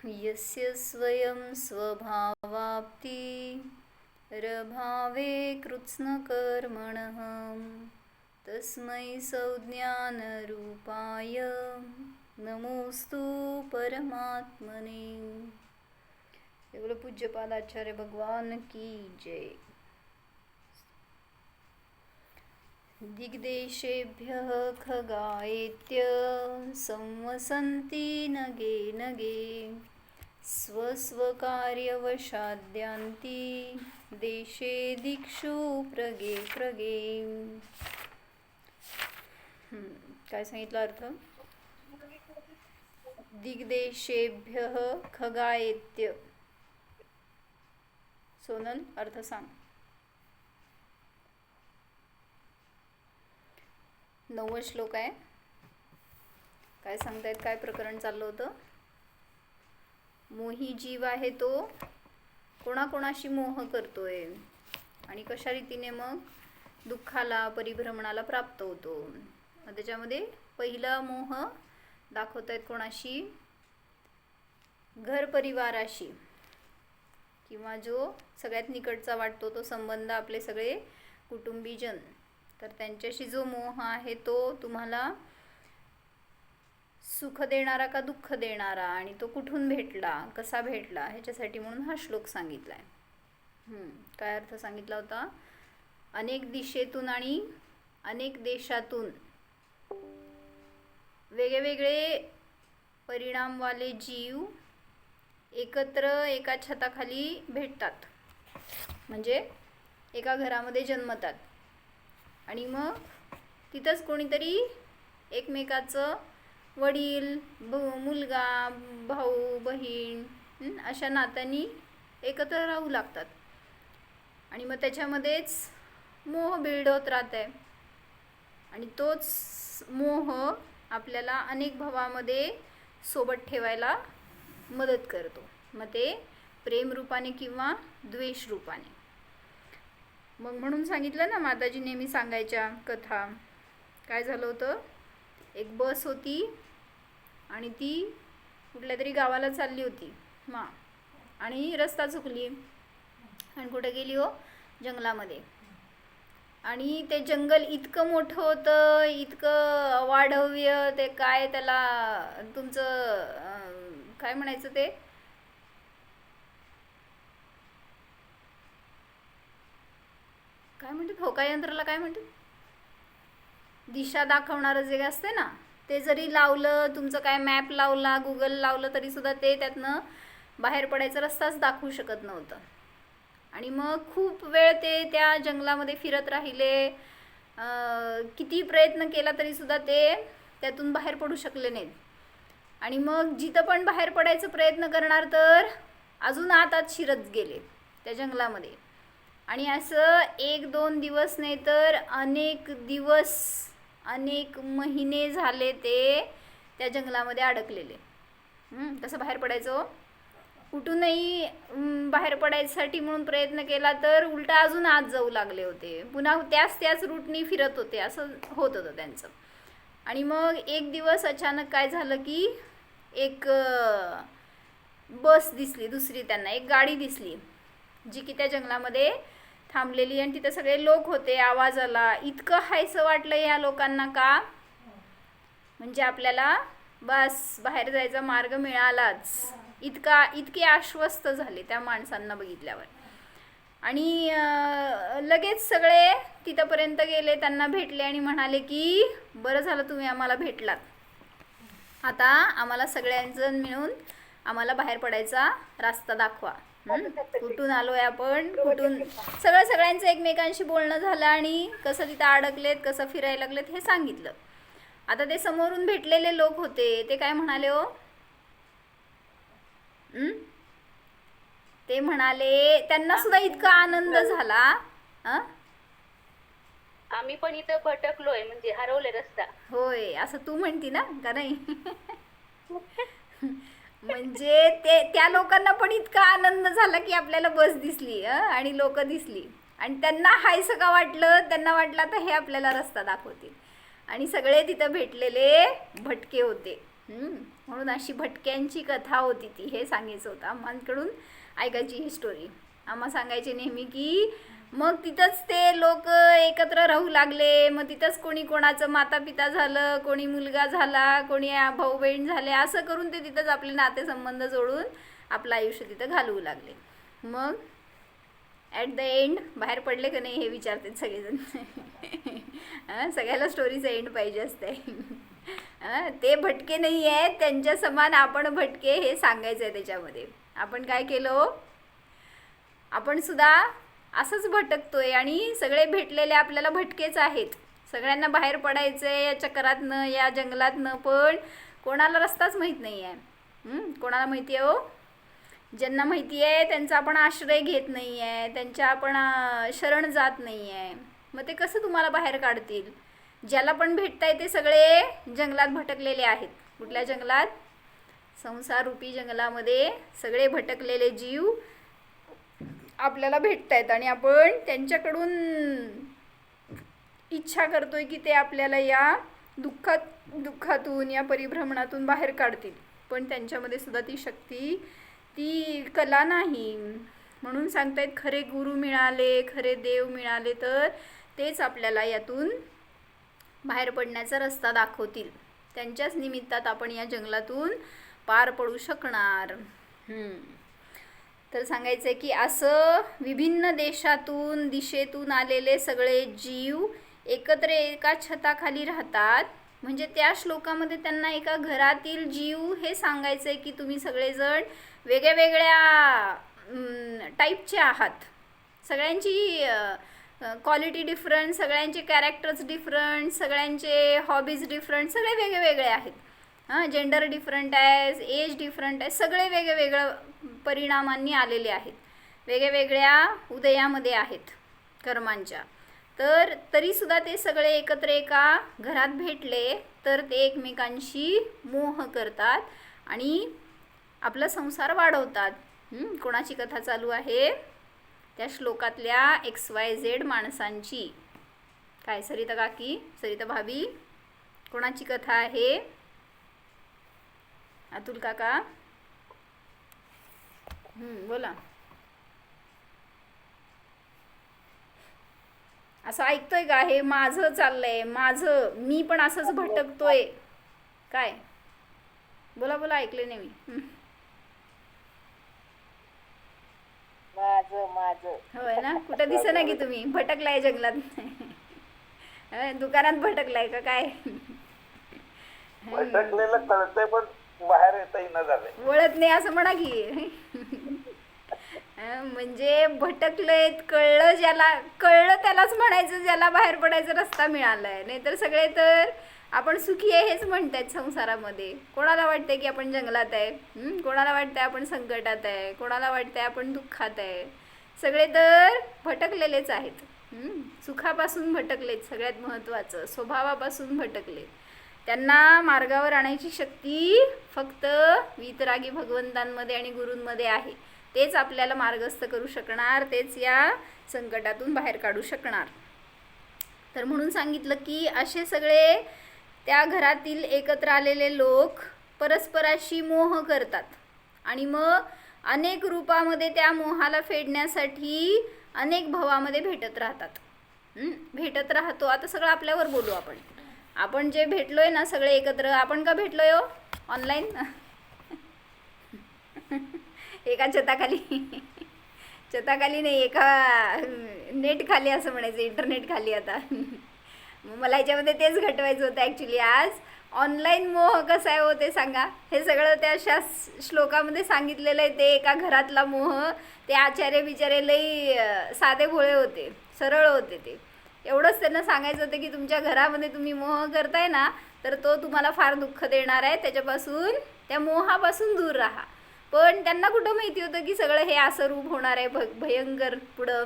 यस्य स्वयं स्वभावाप्ति रभावे कृत्स्नकर्मणः तस्मै संज्ञानरूपाय नमोस्तु परमात्मने। पूज्यपाद आचार्य भगवान की जय। दिग्देशेभ्यः खगायेत्य संवसन्ति नगे नगे स्वस्वकार्यवशाद्यान्ति देशे दिक्षु प्रगे प्रगे। काय सांगितलं अर्थ? दिग्देशेभ्यः खगायेत्य। सोनल अर्थ सांग। 9वा श्लोक आहे। काय सांगतायत? काय प्रकरण चाललं होतं? मोही जीव आहे तो कोणाकोणाशी मोह करतोय आणि कशा रीतीने मग दुःखाला परिभ्रमणाला प्राप्त होतो। मग त्याच्यामध्ये पहिला मोह दाखवतायत कोणाशी? घर परिवाराशी, किंवा जो सगळ्यात निकटचा वाटतो तो संबंध, आपले सगळे कुटुंबीजन, तर त्यांच्याशी जो मोह आहे तो तुम्हाला सुख देणारा का दुःख देणारा, आणि तो कुठून भेटला, कसा भेटला, ह्याच्यासाठी म्हणून हा श्लोक सांगितलाय। काय अर्थ सांगितला होता? अनेक दिशेतून आणि अनेक देशातून वेगवेगळे परिणामवाले जीव एकत्र एका छताखाली भेटतात, म्हणजे एका घरामध्ये जन्मतात, आणि मग तिथंच कोणीतरी एकमेकाचं वडील, मुलगा, भाऊ, बहीण अशा नात्यांनी एकत्र राहू लागतात, आणि मग त्याच्यामध्येच मोह बिल्ड होत राहते, आणि तोच मोह आपल्याला अनेक भावामध्ये सोबत ठेवायला मदत करतो। मग ते प्रेम रूपाने किंवा द्वेष रूपाने। मग म्हणून सांगितलं ना, माताजी नेहमी सांगायच्या कथा। काय झालं होतं? एक बस होती आणि ती कुठल्या तरी गावाला चालली होती आणि रस्ता चुकली आणि कुठे गेली हो? जंगलामध्ये। आणि ते जंगल इतकं मोठं होतं, इतकं वाढव्य, ते काय त्याला तुमचं काय म्हणायचं, ते काय म्हणतात, होकायंत्राला काय म्हणतात, दिशा दाखवणारं जे असते ना, ते जरी लावलं, तुमचं काय मॅप लावला, गुगल लावलं, तरी सुद्धा ते त्यातनं बाहेर पडायचा रस्ताच दाखवू शकत नव्हतं। आणि मग खूप वेळ ते त्या जंगलामध्ये फिरत राहिले, किती प्रयत्न केला तरी सुद्धा ते त्यातून बाहेर पडू शकले नाहीत। आणि मग जिथं पण बाहेर पडायचा प्रयत्न करणार तर अजून आत शिरत गेले त्या जंगलामध्ये। आणि असं 1-2 दिवस नाही तर अनेक दिवस, अनेक महिने झाले ते त्या जंगलामध्ये अडकलेले। कसं बाहेर पडायचं? कुठूनही बाहेर पडायसाठी म्हणून प्रयत्न केला तर उलटा अजून आत जाऊ लागले होते, पुन्हा त्याच रूटनी फिरत होते, असं होत होतं त्यांचं। आणि मग एक दिवस अचानक काय झालं की एक बस दिसली, दुसरी त्यांना एक गाडी दिसली, जी की त्या जंगलामध्ये थांबलेली, आणि तिथे सगळे लोक होते। आवाज आला, इतकं हायसं वाटलं या लोकांना का, म्हणजे आपल्याला बस बाहेर जायचा मार्ग मिळालाच, इतके आश्वस्त झाले त्या माणसांना बघितल्यावर। आणि लगेच सगळे तिथपर्यंत गेले, त्यांना भेटले आणि म्हणाले की बरं झालं तुम्ही आम्हाला भेटलात, आता आम्हाला सगळ्यांजण मिळून आम्हाला बाहेर पडायचा रस्ता दाखवा। कुठून आलोय आपण, कुठून, सगळ्यांचं एकमेकांशी बोलणं झालं आणि कसं तिथं अडकलेत, कसं फिरायला लागलेत हे सांगितलं। आता ते समोरून भेटलेले लोक होते, ते काय म्हणाले हो? ते म्हणाले, त्यांना सुद्धा इतका आनंद झाला, आम्ही पण इथं भटकलोय, म्हणजे हरवले रस्ता। होय, असं तू म्हणती ना का नाही? म्हणजे त्या लोकांना पण इतका आनंद झाला की आपल्याला बस दिसली आणि लोक दिसली, आणि त्यांना हायसं का वाटलं, त्यांना वाटलं आता हे आपल्याला रस्ता दाखवतील, आणि सगळे तिथं भेटलेले भटके होते, म्हणून अशी भटक्यांची कथा होती ती, हे सांगायचं होतं. आम्हाकडून ऐकायची ही स्टोरी. आम्हा सांगायचे नेहमी की मग तिथंच ते लोक एकत्र राहू लागले, मग तिथंच कोणी कोणाचं माता पिता झालं, कोणी मुलगा झाला, कोणी भाऊ बहीण झाले, असं करून ते तिथंच आपले नातेसंबंध जोडून आपलं आयुष्य तिथं घालवू लागले. मग ॲट द एंड बाहेर पडले का नाही हे विचारतात सगळेजण. सगळ्याला स्टोरीचं एंड पाहिजे असते. ते भटके नाही आहेत, त्यांच्या समान आपण भटके हे सांगायचं आहे त्याच्यामध्ये. आपण काय केलं, आपण सुद्धा असंच भटकतोय आणि सगळे भेटलेले आपल्याला भटकेच आहेत. सगळ्यांना बाहेर पडायचं आहे या चक्रातनं, या जंगलातनं, पण कोणाला रस्ताच माहीत नाही आहे. कोणाला माहिती आहे हो? ज्यांना माहिती आहे त्यांचा आपण आश्रय घेत नाही आहे, त्यांच्या आपण शरण जात नाही आहे. मग ते कसं तुम्हाला बाहेर काढतील? ज्याला पण भेटताय ते सगळे जंगलात भटकलेले आहेत. कुठल्या जंगलात? संसाररूपी जंगलामध्ये सगळे भटकलेले जीव आपल्याला भेटत आहेत आणि आपण त्यांच्याकडून इच्छा करतोय की ते आपल्याला या दुःखातून, या परिभ्रमणातून बाहेर काढतील. पण त्यांच्यामध्ये सुद्धा ती शक्ती, ती कला नाही. म्हणून सांगतायत खरे गुरु मिळाले, खरे देव मिळाले तर तेच आपल्याला यातून बाहेर पडण्याचा रस्ता दाखवतील. त्यांच्याच निमित्तात आपण या जंगलातून पार पडू शकणार. तर सांगायचं आहे की असं विभिन्न देशातून, दिशेतून आलेले सगळे जीव एकत्र एका छताखाली राहतात. म्हणजे त्या श्लोकामध्ये त्यांना एका घरातील जीव हे सांगायचं आहे की तुम्ही सगळेजण वेगळ्या टाईपचे आहात. सगळ्यांची क्वालिटी डिफरंट, सगळ्यांचे कॅरेक्टर्स डिफरंट, सगळ्यांचे हॉबीज डिफरंट, सगळे वेगवेगळे आहेत. जेंडर डिफरंट आहे, एज डिफरंट आहे, सगळे वेगवेगळ्या परिणामांनी आलेले आहेत, वेगवेगळ्या उदयामध्ये आहेत कर्मांच्या. तर तरीसुद्धा ते सगळे एकत्र एका घरात भेटले तर ते एकमेकांशी मोह करतात आणि आपला संसार वाढवतात. कोणाची कथा चालू आहे? त्या श्लोकातल्या XYZ माणसांची. काय सरिता काकी, सरिता भाभी, कोणाची कथा आहे? अतुल काका बोला. असं ऐकतोय का? हे माझं चाललंय, माझं, मी पण असंच भटकतोय. काय बोला बोला, ऐकले नाही मी. माझं होय ना? कुठं दिसेना की तुम्ही भटकलाय जंगलात. दुकानात भटकलाय का काय? भटकलेलं कळतंय पण बाहेर येता येईना झालंय. वळत नाही असं म्हणा की. म्हणजे भटकलंय, कळलं, ज्याला कळलं त्यालाच म्हणायचं ज्याला बाहेर पडायचा रस्ता मिळालाय. नाहीतर सगळे तर आपण सुखी आहे हेच म्हणतात संसारामध्ये. कोणाला वाटतंय की आपण जंगलात आहे, कोणाला वाटतंय आपण संकटात आहे, कोणाला वाटतंय आपण दुःखात आहे. सगळे तर भटकलेलेच आहेत. सुखापासून भटकलेत, सगळ्यात महत्त्वाचं स्वभावापासून भटकले. त्यांना मार्गावर आणायची शक्ती फक्त वितरागी भगवंतांमध्ये आणि गुरूंमध्ये आहे. तेच आपल्याला मार्गस्थ करू शकणार, तेच या संकटातून बाहेर काढू शकणार. तर म्हणून सांगितलं की असे सगळे त्या घरातील एकत्र आलेले लोक परस्पराशी मोह करतात आणि मग अनेक रूपामध्ये त्या मोहाला फेडण्यासाठी अनेक भवामध्ये भेटत राहतात. भेटत राहतो. आता सगळं आपल्यावर बोलू आपण. आपण जे भेटलोय ना सगळे एकत्र, आपण का भेटलोय हो? ऑनलाईन एका छताखाली. छताखाली नाही, एका नेट खाली असं म्हणायचं, इंटरनेट खाली. आता मला याच्यामध्ये तेच घटवायचं होतं ॲक्च्युली आज. ऑनलाईन मोह कसा आहे हो ते सांगा. हे सगळं त्या अशा श्लोकामध्ये सांगितलेलं आहे. ते एका घरातला मोह. ते आचार्य बिचारे लई साधे भोळे होते, सरळ होते. ते एवढंच त्यांना सांगायचं होतं की तुमच्या घरामध्ये तुम्ही मोह करताय ना तर तो तुम्हाला फार दुःख देणार आहे. त्याच्यापासून, त्या मोहापासून दूर राहा. पण त्यांना कुठं माहिती होतं की सगळं हे असं रूप होणार आहे भयंकर पुढं.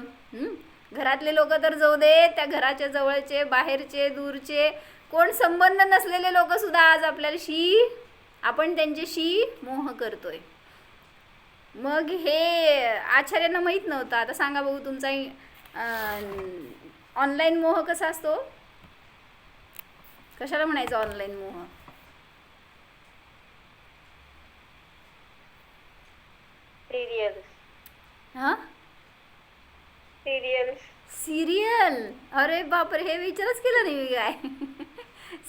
घरातले लोक तर जाऊ दे, त्या घराच्या जवळचे, बाहेरचे, दूरचे, कोण संबंध नसलेले लोक सुद्धा आज आपल्याशी, आपण त्यांच्याशी मोह करतोय. मग हे आचार्यांना माहीत नव्हतं. आता सांगा बघू तुमचा ऑनलाईन मोह कसा असतो? कशाला म्हणायचं ऑनलाईन मोह? अरे बापरे, हे विचारच केला नाही मी काय.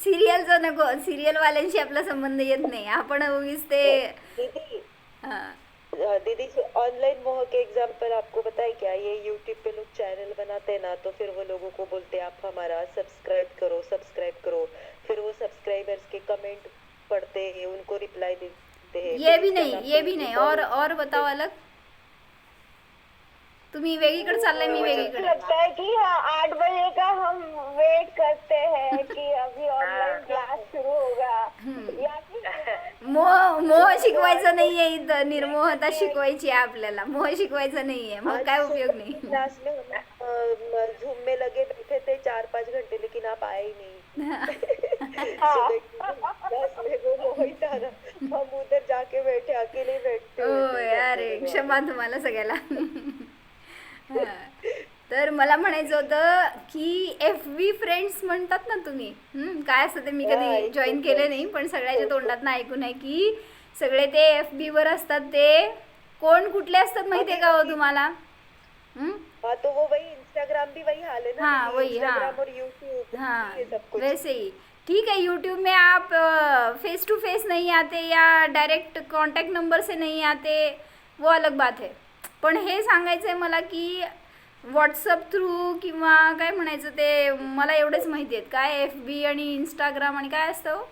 सिरियलचं नको, सिरियलवाल्यांशी आपला संबंध येत नाही, आपण उगीच ते दीदी हा. दीदी ऑनलाइन मोह के एग्जाम्पल आपको पता है क्या? ये यूट्यूब पे लोग चैनल बनाते हैं ना, तो फिर वो लोगों को बोलते हैं आप हमारा सब्सक्राइब करो, फिर वो सब्सक्राइबर्स के कमेंट पढ़ते हैं, उनको रिप्लाई देते हैं. ये फिर भी उसका नहीं, नाम ये फिर भी नहीं. follow- और बताओ अलग. तुम्ही वेगळीकडे चाललाय, मी वेगळीकडे. लगता है कि हाँ 8 बजे का हम वेट करते हैं कि अभी ऑनलाइन क्लास शुरू होगा या फिर मोह शिकवायचं नाहीये इथं, निर्मोहता शिकवायची आहे आपल्याला, मोह शिकवायचं नाहीये, मग काय उपयोग नाही. क्लास में झूम में लगे बैठे थे 4-5 घंटे, लेकिन आप आए ही नहीं. सुबह की क्लास में वो मोहित था ना, हम उधर जाके बैठे, अकेले बैठते ओ हुए थे. यार, क्षमा तुम्हाला सगळ्याला. हा. तर मला म्हणायचं होतं की FB फ्रेंड्स म्हणतात ना तुम्ही, काय असतं ते मी कधी जॉईन केले नाही, पण सगळ्याच्या तोंडात ना ऐकून आहे की सगळे ते FB वर असतात. ते कोण कुठले असतात माहितीये का हो तुम्हाला? हाँ, तो वो वही इंस्टाग्राम भी वही हाल है ना. हाँ, दीदी, वही, हाँ. इंस्टाग्राम और यूट्यूब हाँ, ये सब कुछ. वैसे ही ठीक है. यूट्यूब में आप फेस टू फेस नहीं आते या डायरेक्ट कांटेक्ट नंबर से नहीं आते, वो अलग बात है. पण हे सांगायचं आहे मला की व्हॉट्सअप थ्रू किंवा काय म्हणायचं ते, मला एवढेच माहिती आहेत. काय FB आणि इंस्टाग्राम आणि काय असतं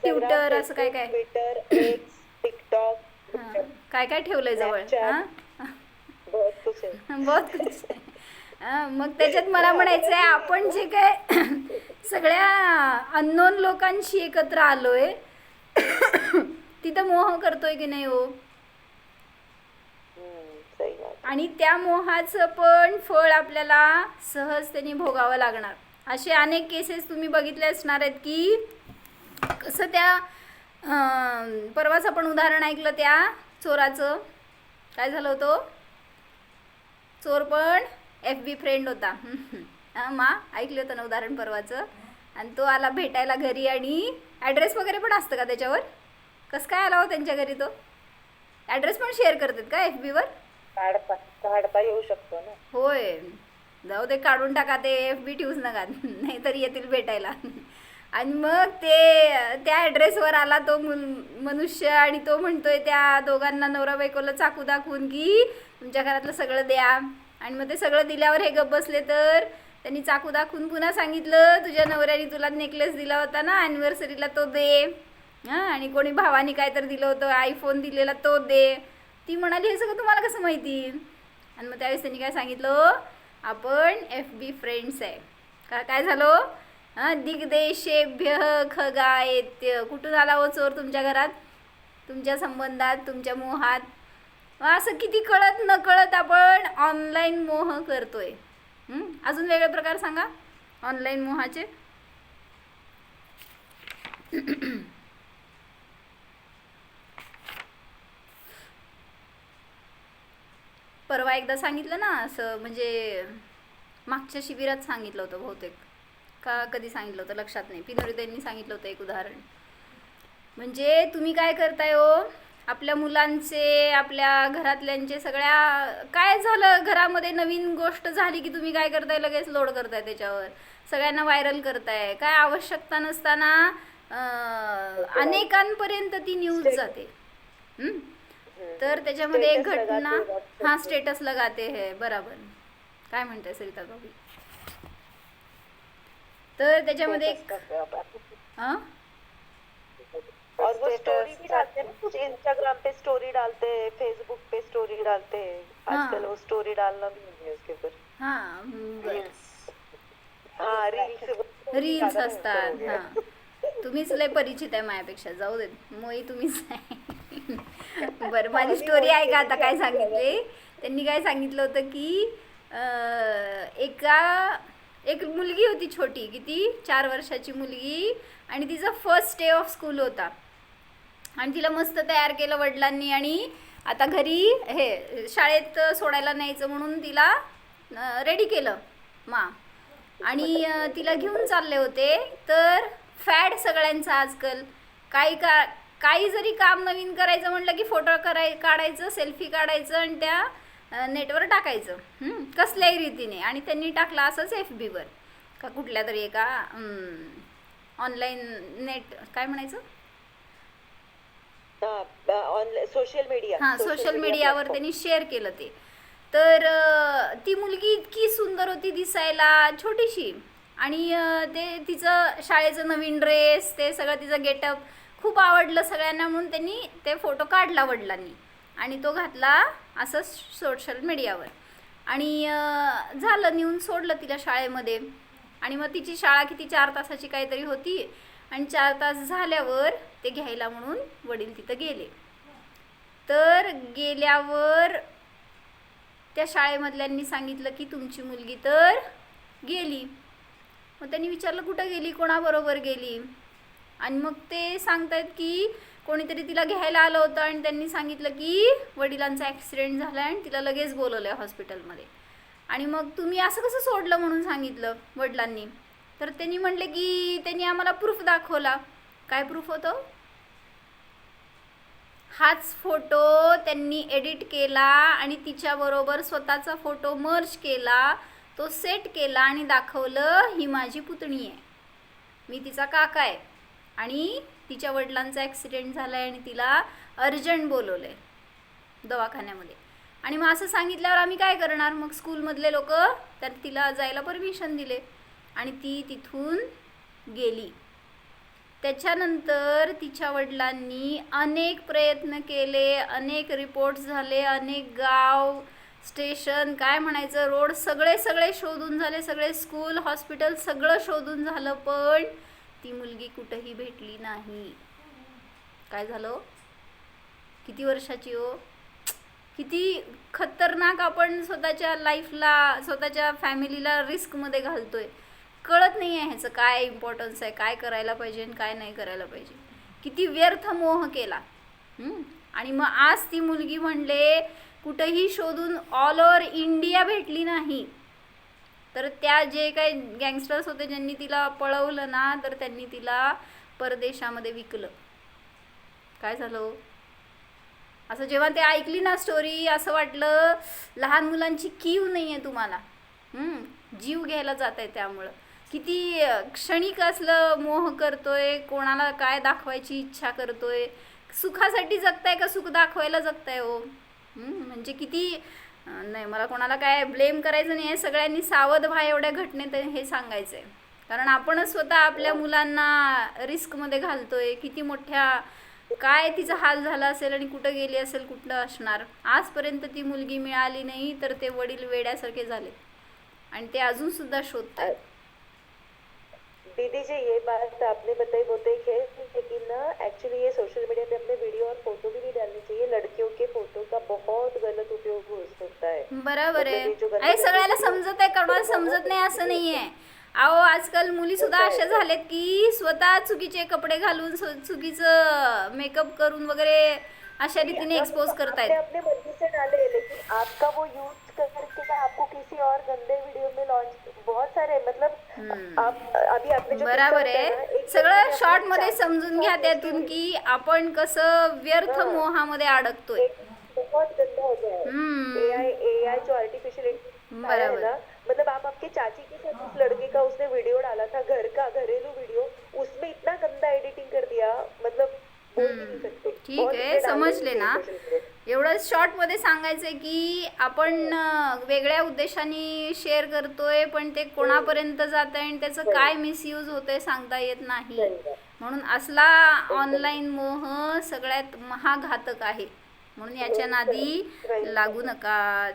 ट्विटर, असं काय काय ट्विटर, एक्स, टिकटॉक, हां, काय काय ठेवलंय जवळ. Snapchat. हां, बहुत कुछ है. बहुत कुछ आहे. मग त्याच्यात मला म्हणायचं आहे, आपण जे काय सगळ्या अननोन लोकांशी एकत्र आलोय, तिथं मोह करतोय की नाही हो? सही बात. आणि त्या मोहाचं पण फळ आपल्याला सहजतेने भोगावं लागणार. असे अनेक केसेस तुम्ही बघितले असणार आहेत की कसं त्या परवाच आपण उदाहरण ऐकलं त्या चोराचं. काय झालं होतं? चोर पण FB फ्रेंड होता. मा ऐकलं होतं ना उदाहरण परवाचं. आणि तो आला भेटायला घरी, आणि ॲड्रेस वगैरे पण असतं का त्याच्यावर? कसं काय आला हो त्यांच्या घरी? तो ॲड्रेस पण शेअर करतात का FB वर? काढता येऊ शकतो ना. होय, जाऊ दे, काढून टाका ते FB, ठेवूच नका, नाहीतर येतील भेटायला. आणि मग ते त्या ॲड्रेसवर आला तो मनुष्य, आणि तो म्हणतोय त्या दोघांना, नवरा बायकोला चाकू दाखवून की तुमच्या घरातलं सगळं द्या. आणि मग ते सगळं दिल्यावर हे गप्प बसले, तर त्यांनी चाकू दाखवून पुन्हा सांगितलं, तुझ्या नवऱ्याने तुला नेकलेस दिला होता ना ॲनिव्हर्सरीला, तो दे. हां, आणि कोणी भावानी काय तर दिलं होतं, आयफोन दिलेला, तो दे. ती म्हणाली, हे सगळं तुम्हाला कसं माहिती? आणि मग त्यावेळेस त्यांनी काय सांगितलं, आपण FB फ्रेंड्स आहे. काय झालं? दिग्देशेभ्य खगायेत्य. कुठून आला हो चोर तुमच्या घरात, तुमच्या संबंधात, तुमच्या मोहात? असं किती कळत न कळत आपण ऑनलाईन मोह करतोय. अजून वेगळे प्रकार सांगा ऑनलाईन मोहाचे. परवा एकदा सांगितलं ना असं, म्हणजे मागच्या शिबिरात सांगितलं होतं बहुतेक, का कधी सांगितलं होतं लक्षात नाही. पिनोरीताईंनी सांगितलं होतं एक उदाहरण. म्हणजे तुम्ही काय करताय हो, आपल्या मुलांचे, आपल्या घरातल्यांचे, सगळ्या, काय झालं घरामध्ये नवीन गोष्ट झाली की तुम्ही काय करताय, लगेच लोड करताय त्याच्यावर, सगळ्यांना व्हायरल करताय. काय आवश्यकता नसताना अनेकांपर्यंत ती न्यूज जाते. तर त्याच्यामध्ये एक घटना, हां, स्टेटस लगाते है, बराबर. काय म्हणताय सरिता बाबी? तर त्याच्यामध्ये एक हां, और वो स्टोरी भी डालते हैं ना, कुछ इंस्टाग्राम पे स्टोरी डालते हैं, फेसबुक पे स्टोरी डालते हैं. आजकल वो स्टोरी डालना भी नहीं है उसके ऊपर. हां, बरं. हाँ, रील्स असतात. हां, तुम्हीच लय परिचित आहे माझ्यापेक्षा, जाऊ देत, मोही तुम्हीच आहे. बरं, माझी स्टोरी ऐका आता. काय सांगितले त्यांनी, काय सांगितलं होतं की एक मुलगी होती छोटी, किती, 4 वर्षाची मुलगी, आणि तिचा फर्स्ट डे ऑफ स्कूल होता. आणि तिला मस्त तयार केलं वडिलांनी, आणि आता घरी हे शाळेत सोडायला न्यायचं म्हणून तिला रेडी केलं मा. आणि तिला घेऊन चालले होते. तर फॅड सगळ्यांचं आजकाल, काही जरी काम नवीन करायचं म्हटलं की फोटो काढायचं, सेल्फी काढायचं, आणि त्या नेटवर टाकायचं कसल्याही रीतीने. आणि त्यांनी टाकलं असंच FB वर का कुठल्या तरी एका ऑनलाईन नेट काय म्हणायचं ऑनलाईन सोशल मीडिया हां सोशल मीडियावर त्यांनी शेअर केलं ते. तर ती मुलगी इतकी सुंदर होती दिसायला, छोटीशी, आणि ते तिचं शाळेचं नवीन ड्रेस, ते सगळं तिचं गेटअप खूप आवडलं सगळ्यांना, म्हणून त्यांनी ते फोटो काढला वडिलांनी आणि तो घातला असं सोशल मीडियावर. आणि झालं, नेऊन सोडलं तिला शाळेमध्ये. आणि मग तिची शाळा किती 4 तासाची काहीतरी होती. आणि 4 तास झाल्यावर ते घ्यायला म्हणून वडील तिथं गेले. तर गेल्यावर त्या शाळेमधल्यांनी सांगितलं की तुमची मुलगी तर गेली. मग त्यांनी विचारलं कुठं गेली, कोणाबरोबर गेली. आणि मग ते सांगतायत की कोणीतरी तिला घ्यायला आलं होतं आणि त्यांनी सांगितलं की वडिलांचा ॲक्सिडेंट झाला आहे आणि तिला लगेच बोलवलं आहे हॉस्पिटलमध्ये. आणि मग तुम्ही असं कसं सोडलं म्हणून सांगितलं वडिलांनी. तर त्यांनी म्हटले की त्यांनी आम्हाला प्रूफ दाखवला. काय प्रूफ होतं? हाच फोटो त्यांनी एडिट केला आणि तिच्याबरोबर स्वतःचा फोटो मर्ज केला, तो सेट केला आणि दाखवलं ही माझी पुतणी आहे, मी तिचा काका आहे आणि तिच्या वडिलांचा ॲक्सिडेंट झाला आहे आणि तिला अर्जंट बोलवलं आहे दवाखान्यामध्ये. आणि मग असं सांगितल्यावर आम्ही काय करणार? मग स्कूलमधले लोक तर तिला जायला परमिशन दिले आणि ती तिथून गेली. त्याच्यानंतर तिच्या वडिलांनी अनेक प्रयत्न केले, अनेक रिपोर्ट्स झाले, अनेक गाव, स्टेशन, काय म्हणायचं, रोड, सगळे शोधून झाले, सगळे स्कूल, हॉस्पिटल सगळं शोधून झालं, पण ती मुलगी कुठंही भेटली नाही. काय झालं? किती वर्षाची हो? किती खतरनाक आपण स्वतःच्या लाईफला, स्वतःच्या फॅमिलीला रिस्कमध्ये घालतोय. कळत नाही आहे ह्याचं काय इम्पॉर्टन्स आहे, काय करायला पाहिजे आणि काय नाही करायला पाहिजे. किती व्यर्थ मोह केला. आणि मग आज ती मुलगी म्हणले कुठंही शोधून ऑल ओव्हर इंडिया भेटली नाही. तर त्या जे काही गँगस्टर्स होते ज्यांनी तिला पळवलं ना, तर त्यांनी तिला परदेशामध्ये विकलं. काय झालं? असं जेव्हा ते ऐकली ना स्टोरी, असं वाटलं लहान मुलांची कीव नाही आहे तुम्हाला, जीव घ्यायला जात आहे. त्यामुळं किती क्षणिक असलं मोह करतोय, कोणाला काय दाखवायची इच्छा करतोय, सुखासाठी जगताय का सुख दाखवायला जगताय हो? म्हणजे किती नाही, मला कोणाला काय ब्लेम करायचं नाही आहे, सगळ्यांनी सावध व्हा एवढ्या घटनेत हे सांगायचं आहे. कारण आपणच स्वतः आपल्या मुलांना रिस्कमध्ये घालतोय. किती मोठ्या काय तिचा हाल झाला असेल आणि कुठं गेली असेल, कुठं असणार. आजपर्यंत ती मुलगी मिळाली नाही, तर ते वडील वेड्यासारखे झाले आणि ते अजून सुद्धा शोधतात. दीदी जी ये बात आपने बताई बहुत एक है, लेकिन ना एक्चुअली ये सोशल मीडिया पे अपने वीडियो और फोटो भी नहीं डालनी चाहिए. लड़कियों के फोटो का बहुत गलत उपयोग हो सकता है. बरोबर आहे. अरे सगळ्याला समजत आहे, कोणाला समजत नाही असं नाही आहे. अहो आजकाल मुली सुद्धा अशा झाल्यात की स्वतः चुकीचे कपडे घालून, चुकीचं मेकअप करून वगैरे अशा रीतीने एक्सपोज करतायत. अपने मर्जी से डाले, लेकिन आपका वो यूज करके आपको किसी और गंदे वीडियो में लॉन्च, बहुत सारे मतलब आप अभी आपने जो बराबर आहे. सगळं शॉर्ट मध्ये समजून घ्या त्यातून की आपण कसं व्यर्थ मोहामध्ये अडकतोय. बहुत गंदा हो गया है. एआई जो आर्टिफिशियल बराबर. ना, मतलब आप आपके चाची के साथ उस लड़के का उसने वीडियो डाला था, घर का घरेलू वीडियो, उसमें इतना गंदा एडिटिंग कर दिया, मतलब बोल भी नहीं सकते. ठीक आहे, समजले ना. एवढं शॉर्टमध्ये सांगायचं आहे की आपण वेगळ्या उद्देशाने शेअर करतोय, पण ते कोणापर्यंत जात आहे आणि त्याचं काय मिसयूज होतंय सांगता येत नाही. म्हणून असला ऑनलाईन मोह सगळ्यात महाघातक आहे. म्हणून याच्या नादी लागू नका.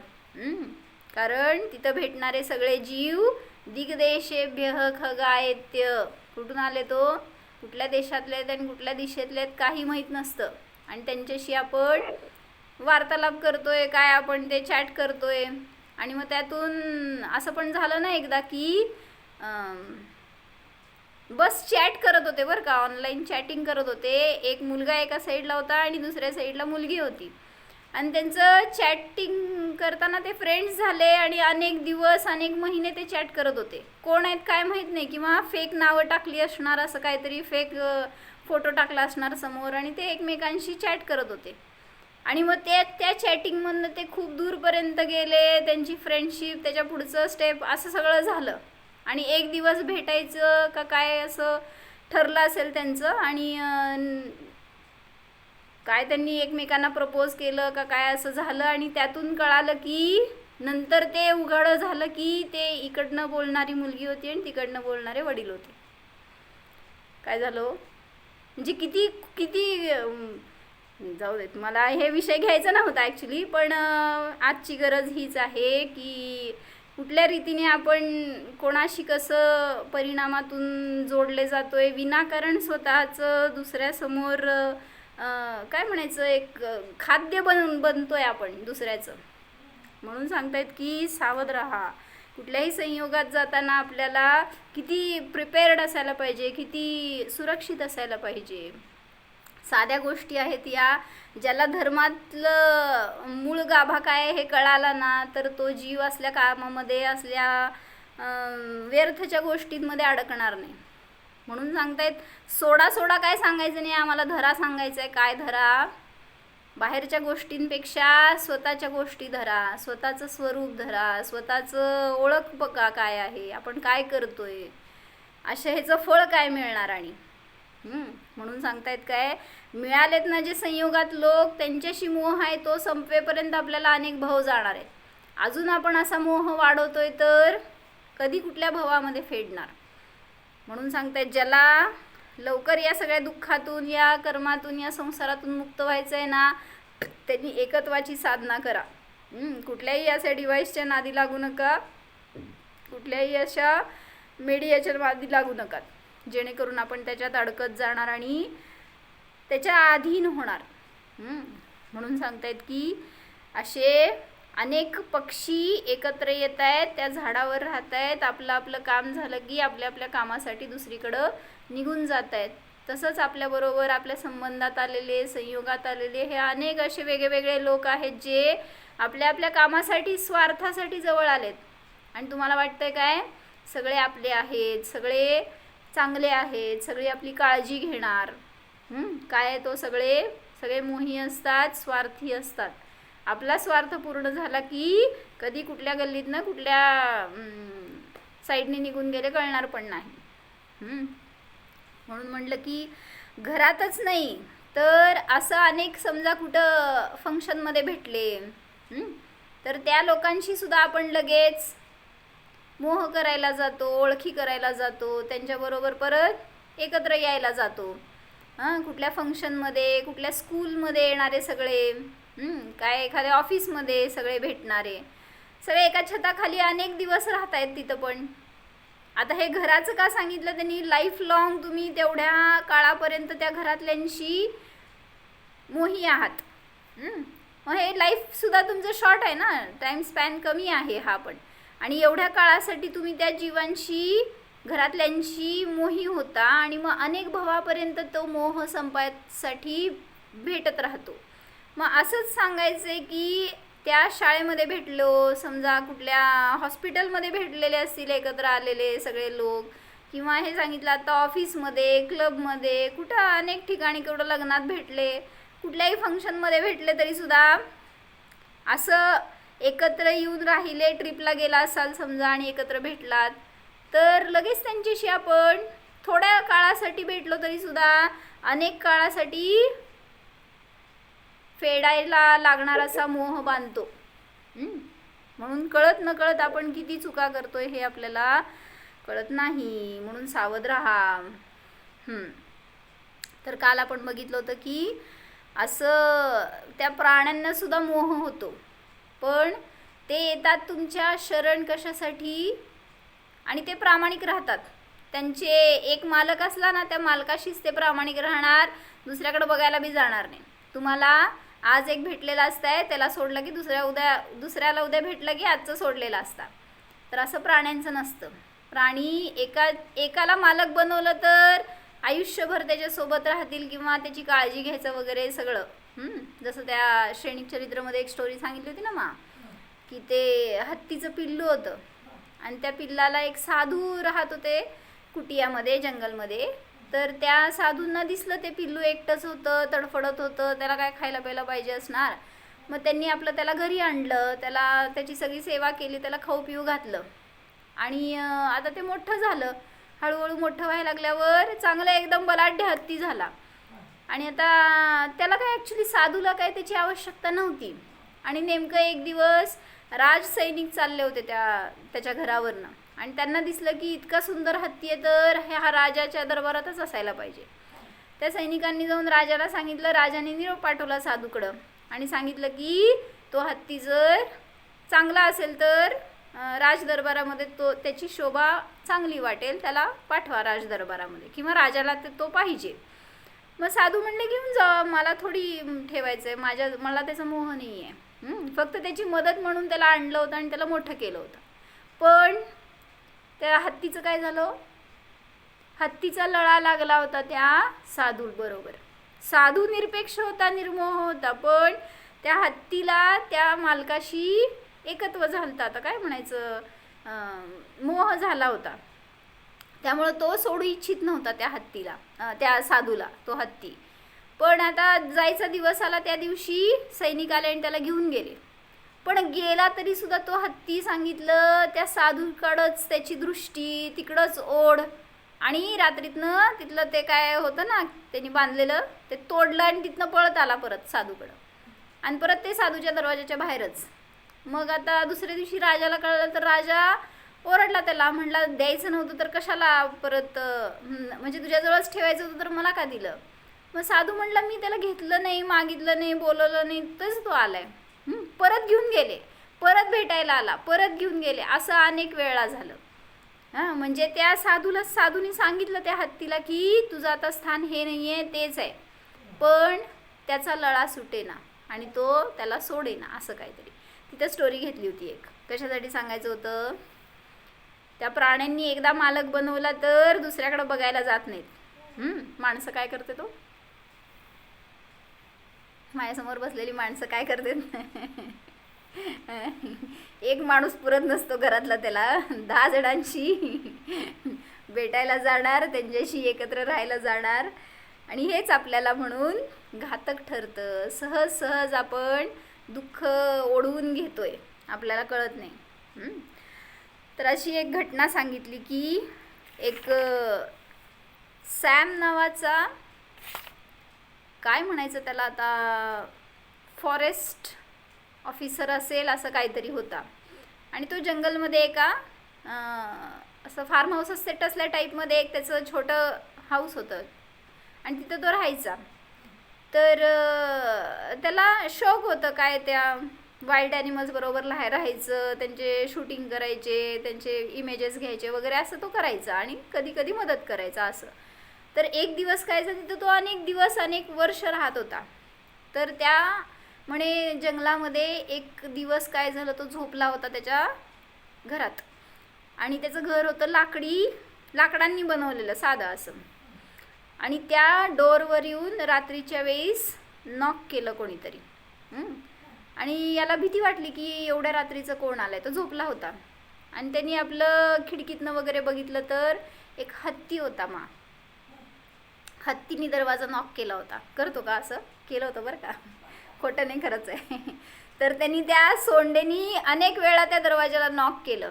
कारण तिथं भेटणारे सगळे जीव दिग्देशेभ्य खगायत्य, कुठून आले तो, कुठल्या देशातले आहेत आणि कुठल्या दिशेतले आहेत काही माहीत नसतं. आणि त्यांच्याशी आपण वार्तालाप करतोय, काय आपण ते चॅट करतोय. आणि मग त्यातून असं पण झालं ना एकदा की बस चॅट करत होते बरं का, ऑनलाईन चॅटिंग करत होते. एक मुलगा एका साईडला होता आणि दुसऱ्या साईडला मुलगी होती. आणि त्यांचं चॅटिंग करताना ते फ्रेंड्स झाले आणि अनेक दिवस, अनेक महिने ते चॅट करत होते. कोण आहेत काय माहीत नाही, किंवा फेक नावं टाकली असणार, असं काहीतरी फेक फोटो टाकला असणार समोर, आणि ते एकमेकांशी चॅट करत होते. आणि मग त्या चॅटिंगमधनं ते खूप दूरपर्यंत गेले, त्यांची फ्रेंडशिप, त्याच्या पुढचं स्टेप असं सगळं झालं. आणि एक दिवस भेटायचं का काय असं ठरलं असेल त्यांचं. आणि काय त्यांनी एकमेकांना प्रपोज केलं का काय असं झालं. आणि त्यातून कळालं की नंतर ते उघड झालं की ते इकडनं बोलणारी मुलगी होती आणि तिकडनं बोलणारे वडील होते. काय झालं म्हणजे किती किती जाऊ देत, मला हे विषय घ्यायचा नव्हता ॲक्च्युली, पण आजची गरज हीच आहे की कुठल्या रीतीने आपण कोणाशी कसं परिणामातून जोडले जातोय, विनाकारण स्वतःचं दुसऱ्यासमोर काय म्हणायचं एक खाद्य बनतोय आपण दुसऱ्याचं. म्हणून सांगतायत की सावध राहा. कुठल्याही संयोगात जाताना आपल्याला किती प्रिपेअर्ड असायला पाहिजे, किती सुरक्षित असायला पाहिजे. साध्या गोष्टी आहेत या, ज्याला धर्मातलं मूळ गाभा काय हे कळाला ना तर तो जीव असल्या कामामध्ये, असल्या व्यर्थच्या गोष्टींमध्ये अडकणार नाही. म्हणून सांगतायत सोडा काय सांगायचं नाही, आम्हाला धरा सांगायचं आहे. काय धरा? बाहेरच्या गोष्टींपेक्षा स्वतःच्या गोष्टी धरा, स्वतःचं स्वरूप धरा, स्वतःचं ओळख बघा काय आहे, आपण काय करतोय, अशा ह्याचं फळ काय मिळणार. आणि म्हणून सांगतायत काय, मिळालेत ना जे संयोगात लोक, त्यांच्याशी मोह आहे तो संपेपर्यंत आपल्याला अनेक भाव जाणार आहेत. अजून आपण असा मोह वाढवतोय तर कधी कुठल्या भावामध्ये फेडणार. म्हणून सांगतायत ज्याला लवकर या सगळ्या दुःखातून, या कर्मातून, या संसारातून मुक्त व्हायचं आहे ना, त्यांनी एकत्वाची साधना करा. कुठल्याही अशा डिव्हाइसच्या नादी लागू नका, कुठल्याही अशा मीडियाच्या नादी लागू नका, जेणेकरून आपण त्याच्यात अडकत जाणार आणि त्याच्या अधीन होणार. म्हणून सांगतायत की असे अनेक पक्षी एकत्र येत आहेत, त्या झाडावर राहत आहेत, आपलं आपलं काम झालं की आपल्या आपल्या कामासाठी दुसरीकडं निघून जात आहेत. तसंच आपल्याबरोबर आपल्या संबंधात आलेले, संयोगात आलेले हे अनेक असे वेगवेगळे लोक आहेत जे आपल्या आपल्या कामासाठी, स्वार्थासाठी जवळ आलेत. आणि तुम्हाला वाटतंय काय सगळे आपले आहेत, सगळे चांगले आहेत, सगळी आपली काळजी घेणार. काय तो सगळे मोही असतात, स्वार्थी असतात. आपला स्वार्थ पूर्ण झाला की कधी कुठल्या गल्लीतनं कुठल्या साईडने निघून गेले कळणार पण नाही. म्हणून म्हटलं की घरातच नाही तर असं अनेक समजा कुठं फंक्शनमध्ये भेटले तर त्या लोकांशी सुद्धा आपण लगेच मोह करायला जातो, ओळखी करायला जातो, त्यांच्याबरोबर परत एकत्र यायला जातो. कुठल्या फंक्शनमध्ये, कुठल्या स्कूलमध्ये येणारे सगळे, काय एखाद्या ऑफिसमध्ये सगळे भेटणारे, सगळे एका छताखाली अनेक दिवस राहत आहेत तिथं. पण आता हे घराचं का सांगितलं त्यांनी, लाईफ लॉंग तुम्ही तेवढ्या काळापर्यंत त्या घरातल्यांशी मोही आहात. मग हे लाईफसुद्धा तुमचं शॉर्ट आहे ना, टाईम स्पॅन कमी आहे हा पण. आणि एवढ्या काळासाठी तुम्ही त्या जीवांशी, घरातल्यांशी मोही होता आणि मग अनेक भावापर्यंत तो मोह संपायसाठी भेटत राहतो. मग असंच सांगायचं आहे की त्या शाळेमध्ये भेटलो, समजा कुठल्या हॉस्पिटलमध्ये भेटलेले असतील एकत्र आलेले सगळे लोक, किंवा हे सांगितलं आता ऑफिसमध्ये, क्लबमध्ये, कुठं अनेक ठिकाणी कुठं लग्नात भेटले, कुठल्याही फंक्शनमध्ये भेटले तरीसुद्धा असं एकत्र येऊन राहिले. ट्रिपला गेला असाल समजा आणि एकत्र भेटलात तर लगेच त्यांच्याशी आपण थोड्या काळासाठी भेटलो तरीसुद्धा अनेक काळासाठी फेडायला लागणार असा मोह बांधतो. म्हणून कळत नकळत आपण किती चुका करतोय हे आपल्याला कळत नाही. म्हणून सावध राहा. तर काल आपण बघितलं होतं की असं त्या प्राण्यांना सुद्धा मोह होतो, पण ते येतात तुमच्या शरण कशासाठी, आणि ते प्रामाणिक राहतात. त्यांचे एक मालक असला ना, त्या मालकाशीच ते प्रामाणिक राहणार, दुसऱ्याकडे बघायला बी जाणार नाही. तुम्हाला आज एक भेटलेला असतंय, त्याला सोडलं की दुसऱ्याला उद्या भेटलं की आजचं सोडलेलं असतं. तर असं प्राण्यांचं नसतं. प्राणी एकाला मालक बनवलं तर आयुष्यभर त्याच्यासोबत राहतील किंवा त्याची काळजी घ्यायचं वगैरे सगळं. जसं त्या श्रेणिक चरित्रमध्ये एक स्टोरी सांगितली होती ना की ते हत्तीचं पिल्लू होतं आणि त्या पिल्लाला एक साधू राहत होते कुटियामध्ये, जंगलमध्ये. तर त्या साधूंना दिसलं ते पिल्लू एकटंच होतं, तडफडत होतं, त्याला काय खायला प्यायला पाहिजे असणार. मग त्यांनी आपलं त्याला घरी आणलं, त्याची सगळी सेवा केली, त्याला खाऊ पिऊ घातलं. आणि आता ते मोठं झालं. हळूहळू मोठं व्हायला लागल्यावर चांगला एकदम बलाढ्य हत्ती झाला. आणि आता त्याला काय ॲक्च्युली साधूला काय त्याची आवश्यकता नव्हती. आणि नेमकं एक दिवस राज सैनिक चालले होते त्याच्या घरावरनं, आणि त्यांना दिसलं की इतका सुंदर हत्ती आहे तर हा राजाच्या दरबारातच असायला पाहिजे. त्या सैनिकांनी जाऊन राजाला सांगितलं. राजाने निरोप पाठवला साधूकडं आणि सांगितलं की तो हत्ती जर चांगला असेल तर राजदरबारामध्ये त्याची शोभा चांगली वाटेल, त्याला पाठवा राजदरबारामध्ये, किंवा राजाला तो पाहिजे. मग साधू म्हणले घेऊन जा, मला थोडी ठेवायचं आहे, मला त्याचा मोह नाही आहे. फक्त त्याची मदत म्हणून त्याला आणलं होतं आणि त्याला मोठं केलं होतं. पण त्या हत्तीचं काय झालं? हत्तीचा लळा लागला होता त्या साधूबरोबर. साधू निरपेक्ष होता, निर्मोह होता, पण त्या हत्तीला त्या मालकाशी एकत्व झालं, आता काय म्हणायचं, मोह झाला होता. त्यामुळं तो सोडू इच्छित नव्हता त्या हत्तीला, त्या साधूला, तो हत्ती. पण आता जायचा दिवस आला, त्या दिवशी सैनिक आले आणि त्याला घेऊन गेले. पण गेला तरी सुद्धा तो हत्ती सांगितलं त्या साधूकडंच त्याची दृष्टी, तिकडंच ओढ. आणि रात्रीतनं तिथलं ते काय होतं ना त्यांनी बांधलेलं ते तोडलं आणि तिथनं पळत आला परत साधूकडं, आणि परत ते साधूच्या दरवाजाच्या बाहेरच. मग आता दुसऱ्या दिवशी राजाला कळलं तर राजा ओरडला त्याला, म्हणला द्यायचं नव्हतं तर कशाला परत, म्हणजे तुझ्याजवळच ठेवायचं होतं तर मला का दिलं? मग साधू म्हणला मी त्याला घेतलं नाही, मागितलं नाही, बोलवलं नाही, तसं तो आलाय. परत घेऊन गेले, परत भेटायला आला, परत घेऊन गेले, असं अनेक वेळा झालं. म्हणजे त्या साधूने सांगितलं त्या हत्तीला की तुझं आता स्थान हे नाही आहे, तेच आहे, पण त्याचा लळा सुटेना आणि तो त्याला सोडेना, असं काहीतरी तिथं स्टोरी घेतली होती एक. कशासाठी सांगायचं होतं? त्या प्राण्यांनी एकदा मालक बनवला तर दुसऱ्याकडे बघायला जात नाहीत. माणसं काय करते, तो माझ्यासमोर बसलेली माणसं काय करते, एक माणूस पुरत नसतो घरातला, त्याला 10 जणांशी भेटायला जाणार, त्यांच्याशी एकत्र राहायला जाणार, आणि हेच आपल्याला म्हणून घातक ठरतं. सहज सहज आपण दुःख ओढवून घेतोय, आपल्याला कळत नाही. तर अशी एक घटना सांगितली की एक सॅम नावाचा, काय म्हणायचं त्याला आता, फॉरेस्ट ऑफिसर असेल असं काहीतरी होता. आणि तो जंगलमध्ये एका असं फार्म हाऊस सेट असल्या टाईपमध्ये एक त्याचं छोटं हाऊस होतं आणि तिथं तो राहायचा. तर त्याला शौक होतं काय त्या वाईल्ड ॲनिमल्स बरोबर राहायचं, त्यांचे शूटिंग करायचे, त्यांचे इमेजेस घ्यायचे वगैरे, असं तो करायचा आणि कधी कधी मदत करायचा असं. तर एक दिवस काय झालं, तिथं तो अनेक दिवस अनेक वर्ष राहत होता. तर त्या म्हणे जंगलामध्ये एक दिवस काय झालं, तो झोपला होता त्याच्या घरात, आणि त्याचं घर होतं लाकडांनी बनवलेलं साधं असं. आणि त्या डोरवर येऊन रात्रीच्या वेळेस नॉक केलं कोणीतरी. आणि याला भीती वाटली की एवढ्या रात्रीचं कोण आलंय, तो झोपला होता. आणि त्यांनी आपलं खिडकीतनं वगैरे बघितलं तर एक हत्ती होता. हत्तीने दरवाजा नॉक केला होता. करतो का असं? केलं होतं बरं का, खोटं नाही, खरंच आहे. तर त्यांनी त्या सोंडेनी अनेक वेळा त्या दरवाजाला नॉक केलं.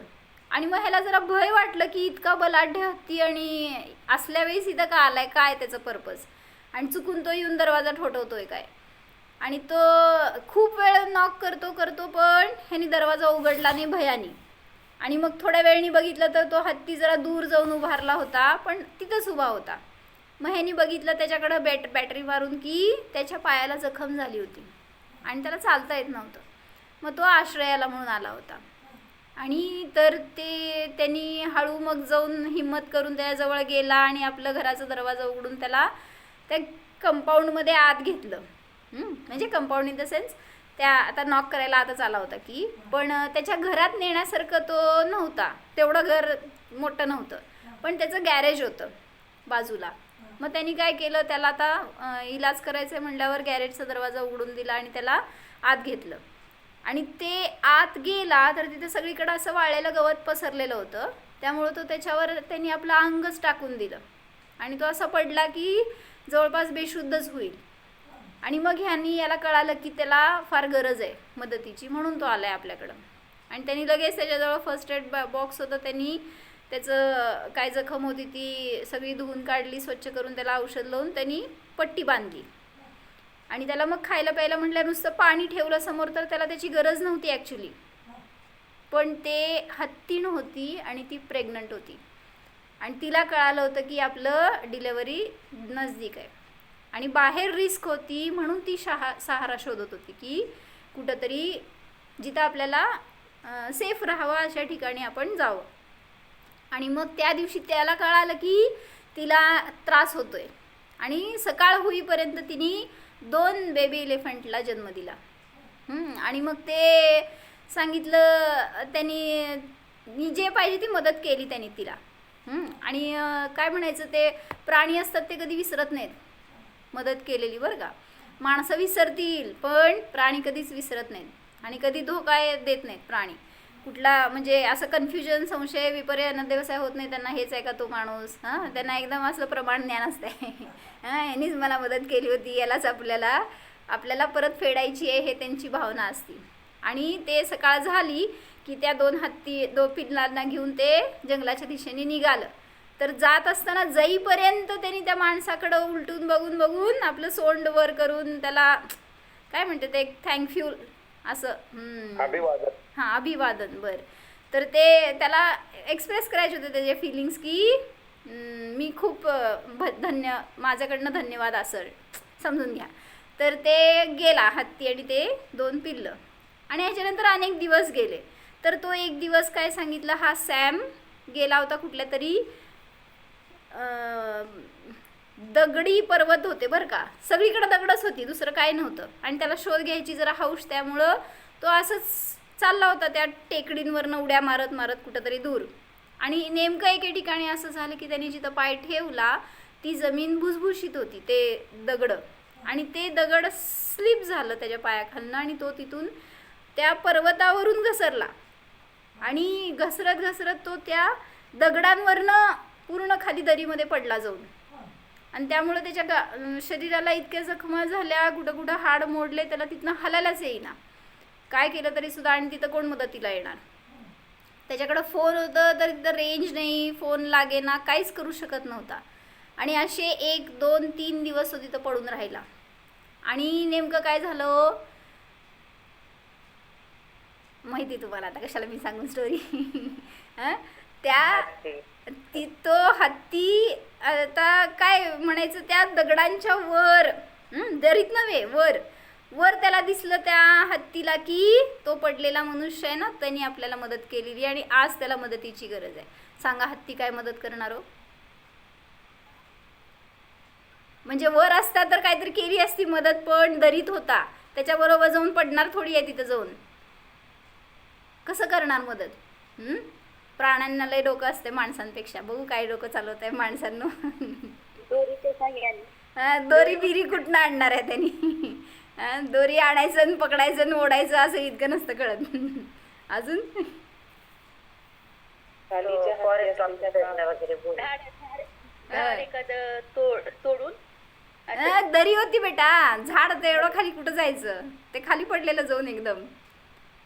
आणि मग ह्याला जरा भय वाटलं की इतका बलाढ्य हत्ती आणि असल्या वेळेस इथं का आलाय, काय त्याचं पर्पज, आणि चुकून तो येऊन दरवाजा ठोठवतोय काय. आणि तो खूप वेळ नॉक करतो पण ह्यानी दरवाजा उघडला नाही भयानी. आणि मग थोड्या वेळाने बघितलं तर तो हत्ती जरा दूर जाऊन उभारला होता, पण तिथंच उभा होता. मग ह्यानी बघितलं त्याच्याकडं बॅटरी मारून की त्याच्या पायाला जखम झाली होती आणि त्याला चालता येत नव्हतं. मग तो आश्रयाला म्हणून आला होता. आणि तर त्यांनी हळू मग जाऊन हिम्मत करून त्याच्याजवळ गेला आणि आपलं घराचा दरवाजा उघडून त्याला त्या कंपाऊंडमध्ये आत घेतलं. म्हणजे कंपाऊंड इन द सेन्स त्या आता नॉक करायला आताच आला होता की, पण त्याच्या घरात नेण्यासारखं तो नव्हता, तेवढं घर मोठं नव्हतं, पण त्याचं गॅरेज होतं बाजूला. मग त्यांनी काय केलं, त्याला आता इलाज करायचं आहे म्हणल्यावर गॅरेजचा दरवाजा उघडून दिला आणि त्याला आत घेतलं. आणि ते आत गेला तर तिथे सगळीकडं असं वाळलेलं गवत पसरलेलं होतं, त्यामुळं तो त्याच्यावर त्यांनी आपलं अंगच टाकून दिलं. आणि तो असा पडला की जवळपास बेशुद्धच होईल. आणि मग याला कळालं की त्याला फार गरज आहे मदतीची, म्हणून तो आला आहे आपल्याकडं. आणि त्यांनी लगेच त्याच्याजवळ फर्स्ट एड बॉक्स होतं, त्यांनी त्याचं काय जखम होती ती सगळी धुवून काढली, स्वच्छ करून त्याला औषध लावून त्यांनी पट्टी बांधली. आणि त्याला मग खायला प्यायला म्हटलं, नुसतं पाणी ठेवलं समोर, तर त्याला त्याची गरज नव्हती ॲक्च्युली. पण ते हत्तीण होती आणि ती प्रेग्नंट होती आणि तिला कळालं होतं की आपलं डिलेवरी नजदीक आहे आणि बाहेर रिस्क होती, म्हणून ती सहारा शोधत होती की कुठंतरी जिथं आपल्याला सेफ राहावं अशा ठिकाणी आपण जावं. आणि मग त्या दिवशी त्याला कळालं की तिला त्रास होतोय आणि सकाळ होईपर्यंत तिने 2 बेबी एलिफंटला जन्म दिला. आणि मग ते सांगितलं त्यांनी जे पाहिजे ती मदत केली त्यांनी तिला. आणि काय म्हणायचं, ते प्राणी असतात ते कधी विसरत नाहीत मदत केलेली, बरं का. माणसं विसरतील पण प्राणी कधीच विसरत नाहीत आणि कधी धोका देत नाहीत प्राणी कुठला. म्हणजे असं कन्फ्युजन, संशय, विपर्य व्यवसाय होत नाही त्यांना, हेच आहे का तो माणूस. त्यांना एकदम असलं प्रमाण ज्ञान असतंय. यांनीच मला मदत केली होती, यालाच आपल्याला परत फेडायची आहे, हे त्यांची भावना असते. आणि ते सकाळ झाली की त्या 2 पिल्लांना घेऊन ते जंगलाच्या दिशेने निघालं. तर जात असताना जाईपर्यंत त्यांनी त्या माणसाकडं उलटून बघून आपलं सोंड वर करून त्याला काय म्हणते ते थँक्यू असं अभिवादन. हां, अभिवादन. बरं, तर ते त्याला एक्सप्रेस करायचे होते त्याचे फिलिंग्स की मी खूप माझ्याकडनं धन्यवाद असं समजून घ्या. तर ते गेला हत्ती आणि ते 2 पिल्लं. आणि ह्याच्यानंतर अनेक दिवस गेले. तर तो एक दिवस काय सांगितलं, हा सॅम गेला होता कुठल्या तरी दगडी पर्वत होते बरं का, सगळीकडे दगडच होती, दुसरं काय नव्हतं. आणि त्याला शोध घ्यायची जरा हौस, त्यामुळं तो असंच चालला होता त्या टेकडींवरनं उड्या मारत कुठंतरी दूर. आणि नेमकं एके ठिकाणी असं झालं की त्याने जिथं पाय ठेवला ती जमीन भुसभुशीत होती, ते दगड. आणि ते दगड स्लिप झालं त्याच्या पायाखालनं आणि तो तिथून त्या पर्वतावरून घसरला. आणि घसरत तो त्या दगडांवरनं पूर्ण खाली दरीमध्ये पडला जाऊन. आणि त्यामुळे त्याच्या शरीराला इतक्या जखमा झाल्या, कुठं हाड मोडले, त्याला तिथनं हलायलाच येईना. काय केलं तरी सुद्धा. आणि तिथं कोण मदतीला येणार. त्याच्याकडं फोन होतं तर तिथं रेंज नाही, फोन लागेना, काहीच करू शकत नव्हता. आणि असे 1, 2, 3 दिवस तो तिथं पडून राहिला. आणि नेमकं काय झालं माहिती तुम्हाला, आता कशाला मी सांगून स्टोरी. तो हत्ती आता काय म्हणायचं, त्या दगडांच्या वर, दरीत नव्हे, वर त्याला दिसलं त्या हत्तीला की तो पडलेला मनुष्य आहे ना, त्यांनी आपल्याला मदत केलेली आणि आज त्याला मदतीची गरज आहे. सांगा हत्ती काय मदत करणार हो. म्हणजे वर असता तर काहीतरी केली असती मदत, पण दरीत होता, त्याच्याबरोबर जाऊन पडणार थोडी आहे तिथं जाऊन, कसं करणार मदत. प्राण्यांना लय डोकं असते माणसांपेक्षा. बघू काय डोकं चालवत आहे माणसांना. दोरी बिरी कुठनं आणणार आहे त्यांनी. दोरी आणायचं आणि पकडायचं आणि ओढायचं असं इतकं नसतं कळत. अजून एखादं तोडून दरी होती बेटा, झाड तर एवढं खाली कुठं जायचं, ते खाली पडलेलं जाऊन एकदम.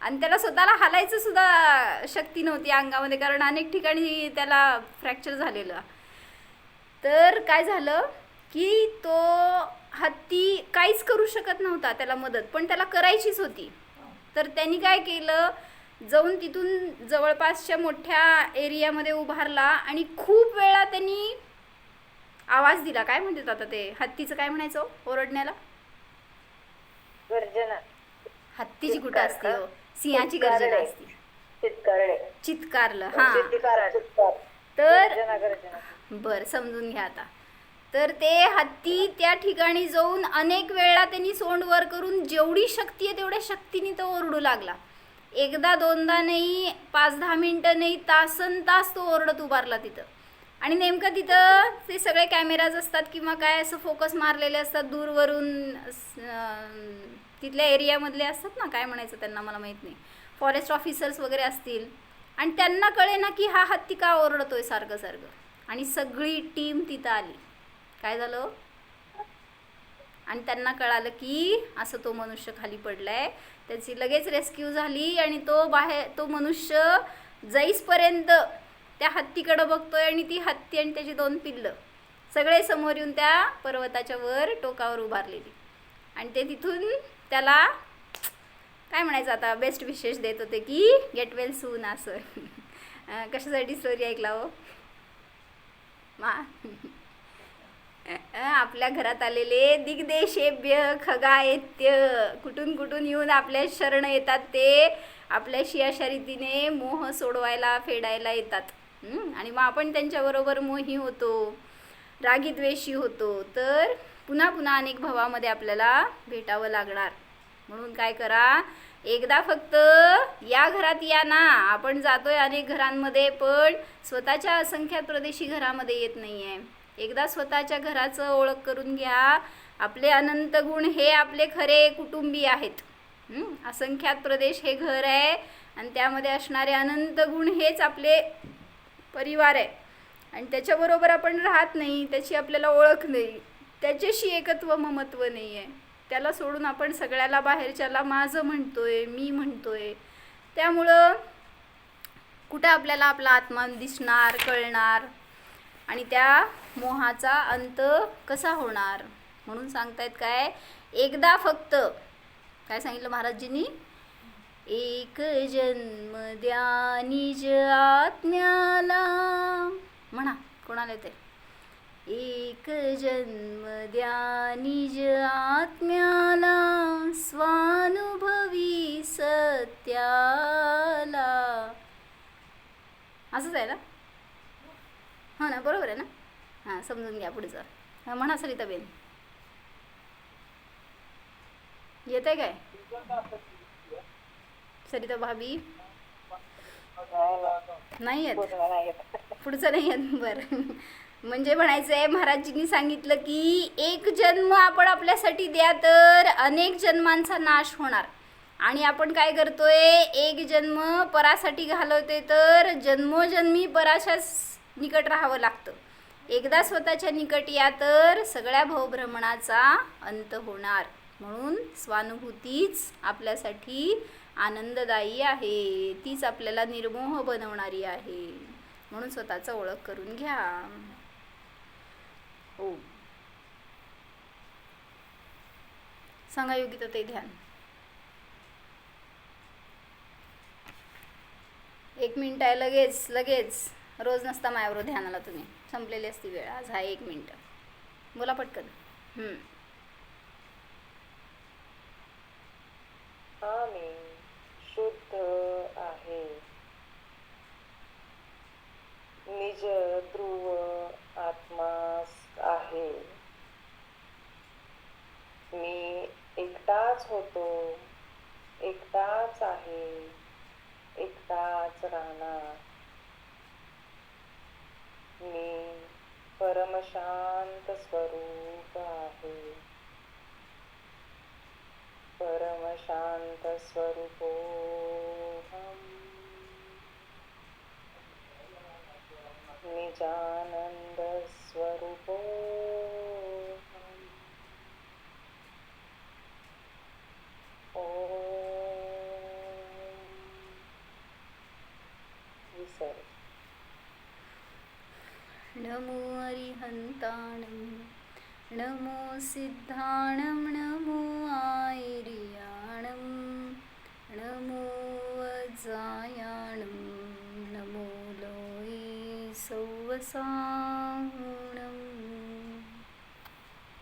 आणि त्याला स्वतःला हालायचं सुद्धा शक्ती नव्हती अंगामध्ये, कारण अनेक ठिकाणी त्याला फ्रॅक्चर झालेलं. तर काय झालं की तो हत्ती काहीच करू शकत नव्हता त्याला मदत, पण त्याला करायचीच होती. तर त्यांनी काय केलं, जाऊन तिथून जवळपासच्या मोठ्या एरियामध्ये उभारला आणि खूप वेळा त्यांनी आवाज दिला. काय म्हणतात आता ते हत्तीचं काय म्हणायचं ओरडण्याला, गर्जना. हत्तीची कुठं असते हो, सिंहाची गर्जना असते, चित्कारलं. हा, तर बर समजून घ्या आता. तर ते हत्ती त्या ठिकाणी जाऊन अनेक वेळा त्यांनी सोंड वर करून जेवढी शक्ती आहे तेवढ्या शक्तीने तो ओरडू लागला. एकदा दोनदा नाही, 5-10 मिनटं नाही, तासनतास तो ओरडत उभारला तिथं. आणि नेमकं तिथं ते सगळे कॅमेराज असतात किंवा काय असं फोकस मारलेले असतात दूरवरून, तिथल्या एरियामधले असतात ना, काय म्हणायचं त्यांना मला माहीत नाही, फॉरेस्ट ऑफिसर्स वगैरे असतील. आणि त्यांना कळे ना की हा हत्ती का ओरडतोय सारखं. आणि सगळी टीम तिथं आली. काय झालं? आणि त्यांना कळालं की असं तो मनुष्य खाली पडलाय. त्याची लगेच रेस्क्यू झाली आणि तो मनुष्य जाईसपर्यंत त्या हत्तीकडं बघतोय आणि ती हत्ती आणि त्याची 2 पिल्लं सगळे समोर येऊन त्या पर्वताच्या वर टोकावर उभारलेली. आणि ते तिथून त्याला काय म्हणायचं आता बेस्ट विशेष देत होते की गेट वेल सून असं. कशासाठी स्टोरी ऐकला हो मा? आपल्या घरात आलेले दिग्देशेभ्य खगायत्य कुठून कुठून येऊन आपल्या शरण येतात. ते आपल्याशी अशा रीतीने मोह सोडवायला फेडायला येतात. आणि मग आपण त्यांच्याबरोबर मोही होतो, रागीद्वेषी होतो. तर पुन्हा पुन्हा अनेक भावामध्ये आपल्याला भेटावं लागणार. म्हणून काय करा, एकदा फक्त या घरात या ना. आपण जातोय अनेक घरांमध्ये पण स्वतःच्या असंख्यात प्रदेशी घरामध्ये येत नाही आहे. एकदा स्वतःच्या घराचं ओळख करून घ्या. आपले अनंत गुण हे आपले खरे कुटुंबी आहेत. असंख्यात प्रदेश हे घर आहे आणि त्यामध्ये असणारे अनंत गुण हेच आपले परिवार आहे. आणि त्याच्याबरोबर आपण राहत नाही, त्याची आपल्याला ओळख नाही, त्याच्याशी एकत्व ममत्व नाही आहे. त्याला सोडून आपण सगळ्याला बाहेरच्याला माझं म्हणतोय, मी म्हणतोय. त्यामुळं कुठं आपल्याला आपला आत्मा दिसणार, कळणार आणि त्या मोहाचा अंत कसा होणार. म्हणून सांगतायत काय, एकदा फक्त काय सांगितलं महाराजजींनी, एक जन्म द्या निज आत्म्याला. म्हणा कोणाला ते, एक जन्म द्या निज आत्म्याला स्वानुभवी सत्याला. असंच आहे ना? हो ना, बरोबर आहे ना? हां, समजून घ्या पुढचं. हां म्हणा सरिताबेन, येत आहे काय? सरिता भाभी नाही येत, पुढचं नाही येत. बरं, म्हणजे म्हणायचं आहे महाराजजींनी सांगितलं की एक जन्म आपण आपल्यासाठी द्या तर अनेक जन्मांचा नाश होणार. आणि आपण काय करतोय, एक जन्म परासाठी घालवते तर जन्मोजन्मी पराच्या निकट राहावं लागतं. एकदा स्वतःच्या निकट या तर सगळ्या भवभ्रमणाचा अंत होणार. म्हणून स्वानुभूतीच आपल्यासाठी आनंददायी आहे, तीच आपल्याला निर्मोह बनवणारी आहे. म्हणून स्वतःचा ओळख करून घ्या. हो, सांगा योगिता ते ध्यान. 1 मिनिट आहे, लगेच लगेच. रोज नसता माझ्याबरोबर ध्यानाला तुम्ही, संपलेली असती वेळ. आज हा 1 मिनिट, बोला पटकन. आम्ही शुद्ध आहे. निज ध्रुव आत्मास आहे. मी एकटाच होतो, एकटाच आहे, एकटाच राहणार. मी परमशांत स्वरूप आहे. परमशांत स्वरूपोऽहम्. निजानंद स्वरूपोऽहम्. ओम विसर्ग. नमो अरिहंताणं, नमो सिद्धाणं, नमो आयर्याणं, नमो वज्रायाणं, नमो लोये सौवसां.